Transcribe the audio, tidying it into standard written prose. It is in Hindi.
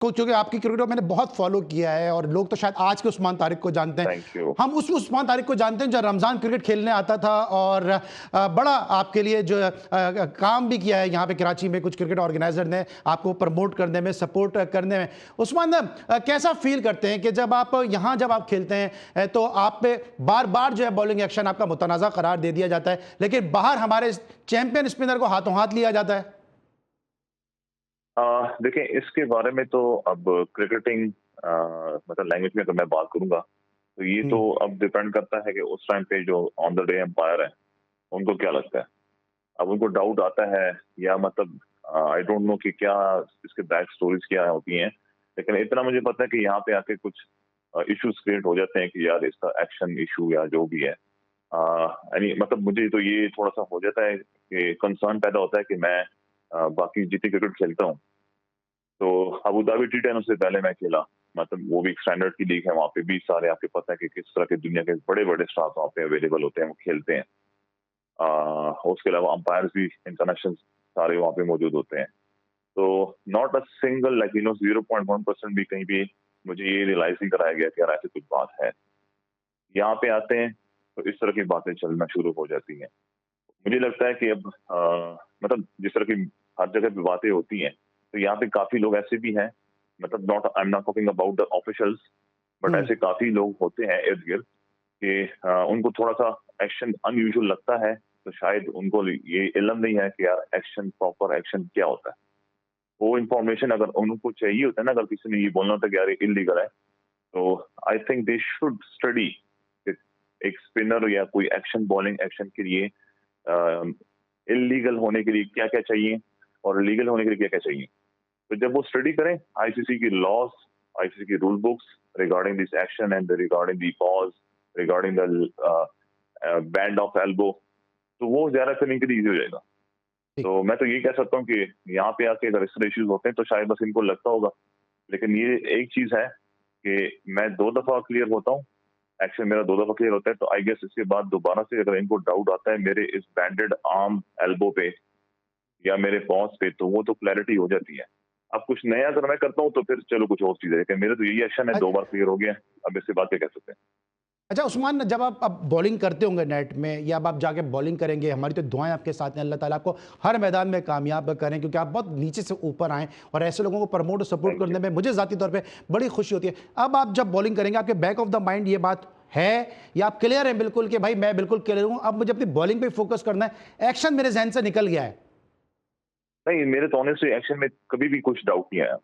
को, चूंकि आपकी क्रिकेट को मैंने बहुत फॉलो किया है और लोग तो शायद आज के उस्मान तारिक को जानते हैं। Thank you. हम उस उस्मान तारिक को जानते हैं जो रमज़ान क्रिकेट खेलने आता था और बड़ा आपके लिए जो काम भी किया है यहाँ पे कराची में, कुछ क्रिकेट ऑर्गेनाइजर ने आपको प्रमोट करने में, सपोर्ट करने में। उस्मान, कैसा फील करते हैं कि जब आप यहाँ जब आप खेलते हैं तो आप पे बार बार जो है बॉलिंग एक्शन आपका मुतनाज़ा करार दे दिया जाता है, लेकिन बाहर हमारे चैंपियन स्पिनर को हाथों हाथ लिया जाता है? देखिए, इसके बारे में तो अब क्रिकेटिंग मतलब लैंग्वेज में अगर मैं बात करूंगा तो ये तो हम्म। अब डिपेंड करता है कि उस टाइम पे जो ऑन द डे एम्पायर है उनको क्या लगता है। अब उनको डाउट आता है या मतलब आई डोंट नो कि क्या इसके बैक स्टोरीज क्या होती हैं, लेकिन इतना मुझे पता है कि यहाँ पे आके कुछ इश्यूज क्रिएट हो जाते हैं कि यार इसका एक्शन इशू या जो भी है। यानी मतलब मुझे तो ये थोड़ा सा हो जाता है कि कंसर्न पैदा होता है कि मैं बाकी जितनी क्रिकेट खेलता हूँ तो अबू धाबी T10 उससे पहले मैं खेला। मतलब वो भी एक स्टैंडर्ड की लीग है, वहाँ पे भी सारे आपके पता है कि किस तरह के दुनिया के बड़े बड़े स्टार्स वहाँ पे अवेलेबल होते हैं, वो खेलते हैं। उसके अलावा अंपायर्स भी इंटरनेशनल सारे वहाँ पे मौजूद होते हैं। तो नॉट अ सिंगल लाइक 0.1% भी कहीं भी मुझे ये रियलाइज नहीं कराया गया कि यार ऐसी कुछ बात है। यहाँ पे आते हैं तो इस तरह की बातें चलना शुरू हो जाती हैं। मुझे लगता है कि अब मतलब जिस तरह की हर जगह पे बातें होती हैं, तो यहाँ पे काफ़ी लोग ऐसे भी हैं, मतलब not I am not talking about the officials, but hmm. ऐसे काफ़ी लोग होते हैं इर्द-गिर्द कि उनको थोड़ा-सा एक्शन अनयूजुअल लगता है, तो शायद उनको ये इल्म नहीं है कि यार एक्शन, प्रॉपर एक्शन क्या होता है। वो इन्फॉर्मेशन अगर उनको चाहिए होता है ना, अगर किसी ने ये बोलना होता है कि यार ये इल्लीगल है, तो I think they should study एक स्पिनर या कोई एक्शन बॉलिंग एक्शन के लिए इलीगल होने के लिए क्या-क्या चाहिए और लीगल होने के लिए क्या-क्या चाहिए। तो जब वो स्टडी करें आईसीसी की लॉज, आईसीसी की rule books regarding this action and regarding the pause, regarding the band of elbow, तो वो ज़्यादा फिर इनके लिए ईज़ी हो जाएगा। ठीक। तो मैं तो ये कह सकता हूँ कि यहाँ पे आके अगर इस तरह इश्यूज़ होते हैं तो शायद बस इनको लगता होगा। लेकिन ये एक चीज़ है कि मैं 2 दफ़ा क्लियर होता हूँ, एक्शन मेरा 2 दफ़ा क्लियर होता है, तो आई गेस इसके बाद दोबारा से अगर इनको डाउट आता है मेरे इस बैंडेड आर्म, एल्बो पे या मेरे पॉज पे, तो वो तो क्लैरिटी हो जाती है। अब कुछ नया अगर मैं करता हूँ तो फिर चलो कुछ और चीज़ है, लेकिन मेरा तो यही एक्शन है, 2 बार क्लियर हो गया, अब इसके बाद क्या कह सकते हैं। अच्छा उस्मान, जब आप अब बॉलिंग करते होंगे नेट में या अब आप जाके बॉलिंग करेंगे, हमारी तो दुआएं आपके साथ हैं, अल्लाह ताला आपको हर मैदान में कामयाब करें, क्योंकि आप बहुत नीचे से ऊपर आए और ऐसे लोगों को प्रमोट और सपोर्ट थैंक यू। करने में मुझे ज़ाती तौर पे बड़ी खुशी होती है। अब आप जब बॉलिंग करेंगे, आपके बैक ऑफ द माइंड ये बात है या आप क्लियर हैं बिल्कुल कि भाई मैं बिल्कुल क्लियर हूँ, अब मुझे अपनी बॉलिंग पे फोकस करना है, एक्शन मेरे जहन से निकल गया है? नहीं, मेरे तो ऑनेस्टली एक्शन में कभी भी कुछ डाउट नहीं आया।